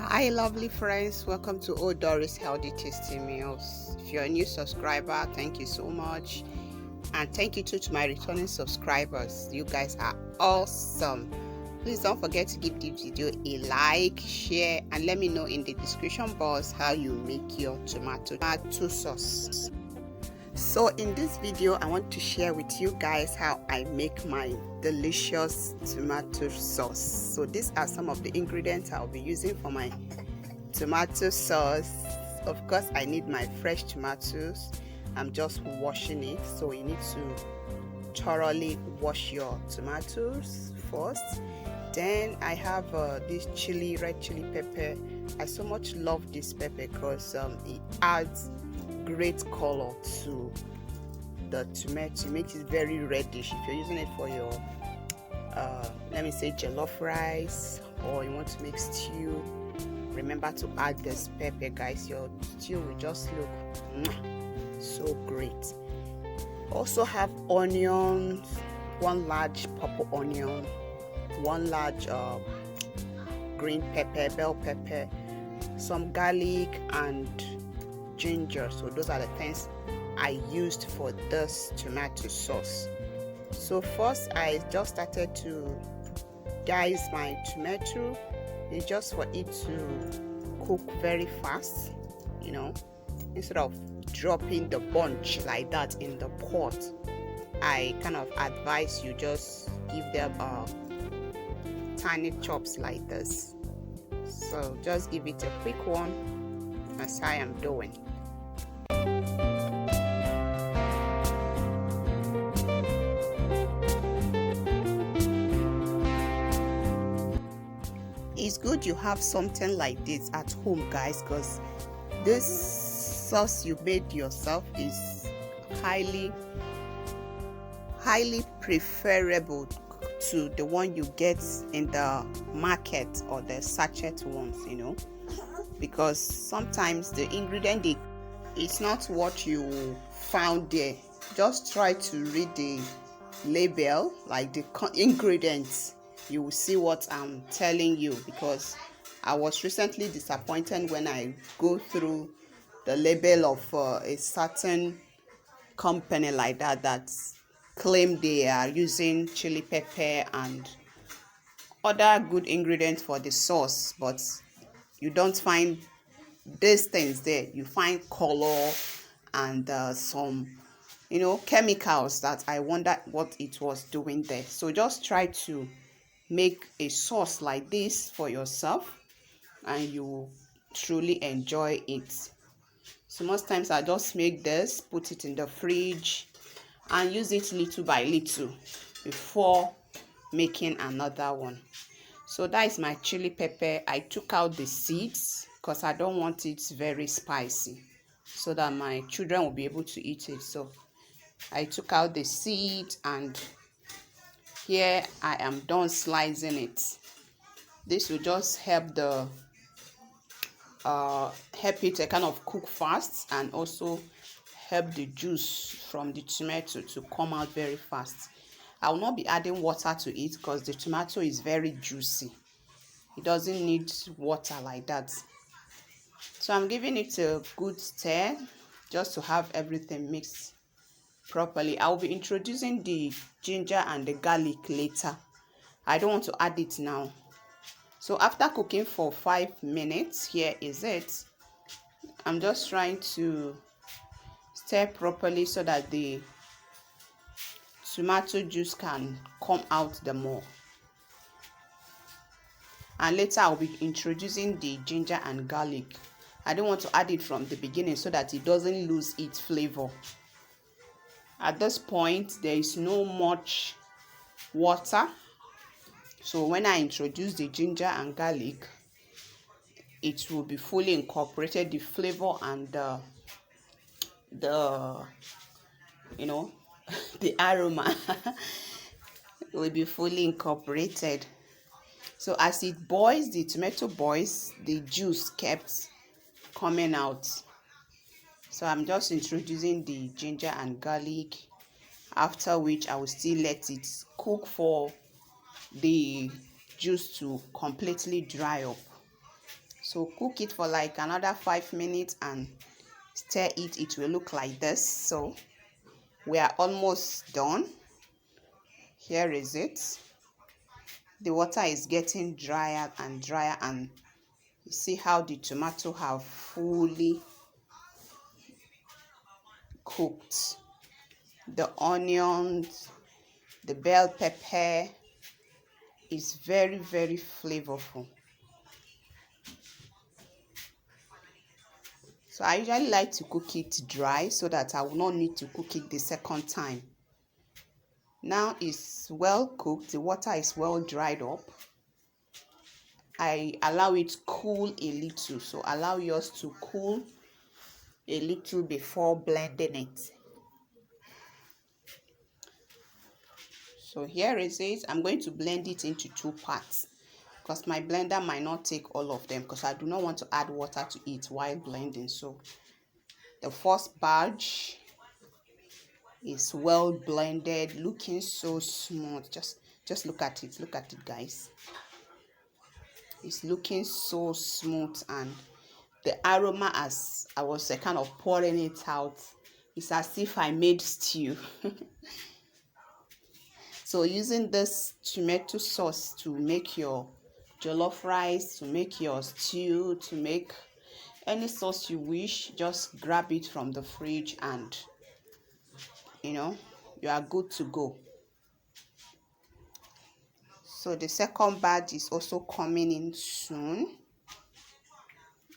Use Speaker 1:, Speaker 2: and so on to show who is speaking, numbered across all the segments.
Speaker 1: Hi lovely friends, welcome to ODoris Healthy Tasty Meals. If you're a new subscriber, thank you so much, and thank you too to my returning subscribers. You guys are awesome. Please don't forget to give this video a like, share, and let me know in the description box how you make your tomato sauce. So in this video I want to share with you guys how I make my delicious tomato sauce. So these are some of the ingredients I'll be using for my tomato sauce. Of course I need my fresh tomatoes. I'm just washing it, so you need to thoroughly wash your tomatoes first. Then I have this red chili pepper. I so much love this pepper because it adds great color to the tomato. It makes it very reddish. If you're using it for your let me say jollof rice, or you want to make stew, remember to add this pepper, guys. Your stew will just look so great. Also have onions, one large purple onion, one large green pepper, bell pepper, some garlic and ginger. So those are the things I used for this tomato sauce. So first I just started to dice my tomato. It's just for it to cook very fast, you know, instead of dropping the bunch like that in the pot. I kind of advise you just give them tiny chops like this. So just give it a quick one as I am doing. It's good you have something like this at home, guys, because this sauce you made yourself is highly preferable to the one you get in the market or the sachet ones, you know, because sometimes the ingredient it's not what you found there. Just try to read the label, like the ingredients. You will see what I'm telling you, because I was recently disappointed when I go through the label of a certain company like that claim they are using chili pepper and other good ingredients for the sauce, but you don't find these things there. You find color and some, you know, chemicals that I wonder what it was doing there. So just try to make a sauce like this for yourself and you truly enjoy it. So most times I just make this, put it in the fridge and use it little by little before making another one. So that is my chili pepper. I took out the seeds because I don't want it very spicy, so that my children will be able to eat it. So I took out the seed and here I am done slicing it. This will just help the help it kind of cook fast, and also help the juice from the tomato to come out very fast. I will not be adding water to it because the tomato is very juicy. It doesn't need water like that. So I'm giving it a good stir just to have everything mixed properly. I will be introducing the ginger and the garlic later. I don't want to add it now. So after cooking for 5 minutes, here is it. I'm just trying to stir properly so that the tomato juice can come out the more. And later I'll be introducing the ginger and garlic. I don't want to add it from the beginning so that it doesn't lose its flavor. At this point there is no much water, so when I introduce the ginger and garlic, it will be fully incorporated, the flavor and the you know the aroma will be fully incorporated. So as it boils, the tomato boils, the juice kept coming out. So I'm just introducing the ginger and garlic, after which I will still let it cook for the juice to completely dry up. So cook it for like another 5 minutes and stir it. It will look like this. So we are almost done. Here is it. The water is getting drier and drier, and you see how the tomato have fully cooked. The onions, the bell pepper is very, very flavorful. So I usually like to cook it dry so that I will not need to cook it the second time. Now it's well cooked, the water is well dried up. I allow it cool a little, so allow yours to cool a little before blending it. So here is it. I'm going to blend it into 2 parts because my blender might not take all of them because I do not want to add water to it while blending. So the first batch is well blended, looking so smooth. Just look at it. Look at it, guys. It's looking so smooth, and the aroma, as I was kind of pouring it out, it's as if I made stew. So using this tomato sauce to make your jollof rice, to make your stew, to make any sauce you wish, just grab it from the fridge and you are good to go. So the second batch is also coming in soon.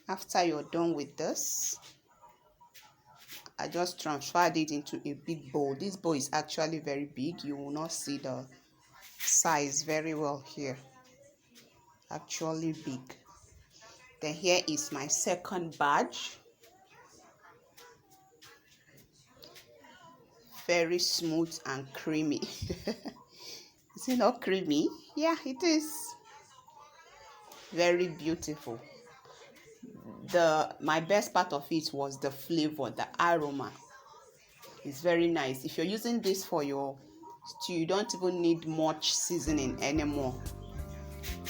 Speaker 1: After you're done with this, I just transferred it into a big bowl. This bowl is actually very big. You will not see the size very well here. Actually big. Then here is my second batch. Very smooth and creamy. Is it not creamy? Yeah, it is. Very beautiful. My best part of it was the flavor, the aroma. It's very nice. If you're using this for your stew, you don't even need much seasoning anymore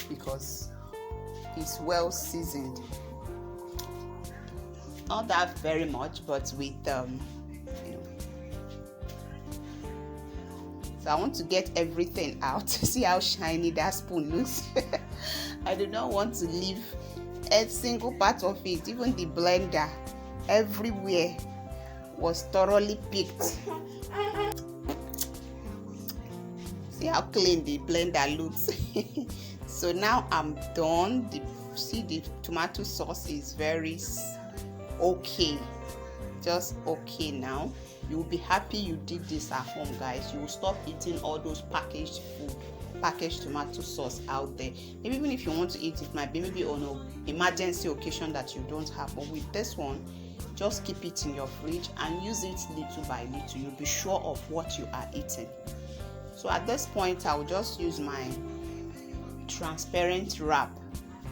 Speaker 1: because it's well seasoned. Not that very much, but with So I want to get everything out. See how shiny that spoon looks. I do not want to leave a single part of it. Even the blender, everywhere was thoroughly picked. See how clean the blender looks. So now I'm done. See, the tomato sauce is very okay. Just okay now. You will be happy you did this at home, guys. You will stop eating all those packaged food, packaged tomato sauce out there. Maybe even if you want to eat it, might be maybe on an emergency occasion that you don't have. But with this one, just keep it in your fridge and use it little by little. You'll be sure of what you are eating. So at this point, I'll just use my transparent wrap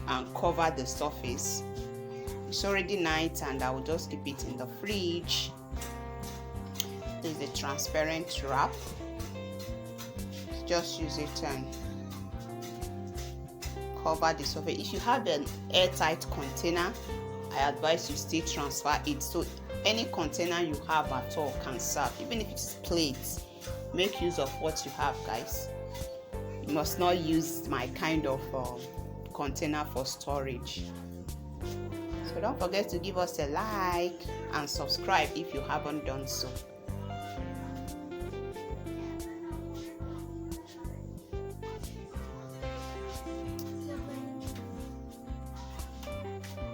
Speaker 1: and cover the surface. It's already night, and I will just keep it in the fridge. This is a transparent wrap. Just use it and cover the surface. If you have an airtight container, I advise you still transfer it, so any container you have at all can serve. Even if it's plates, make use of what you have, guys. You must not use my kind of container for storage. So don't forget to give us a like and subscribe if you haven't done so.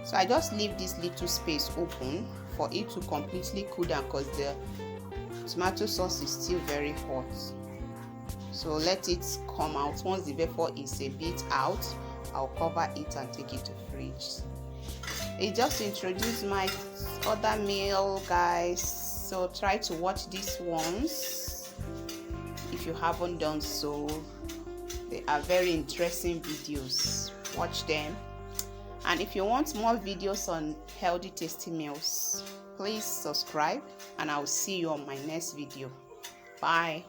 Speaker 1: So I just leave this little space open for it to completely cool down because the tomato sauce is still very hot. So let it come out. Once the vapor is a bit out, I'll cover it and take it to fridge. I just introduced my other meal, guys. So try to watch these ones if you haven't done so. They are very interesting videos. Watch them. And if you want more videos on healthy tasty meals, please subscribe, and I'll see you on my next video. Bye.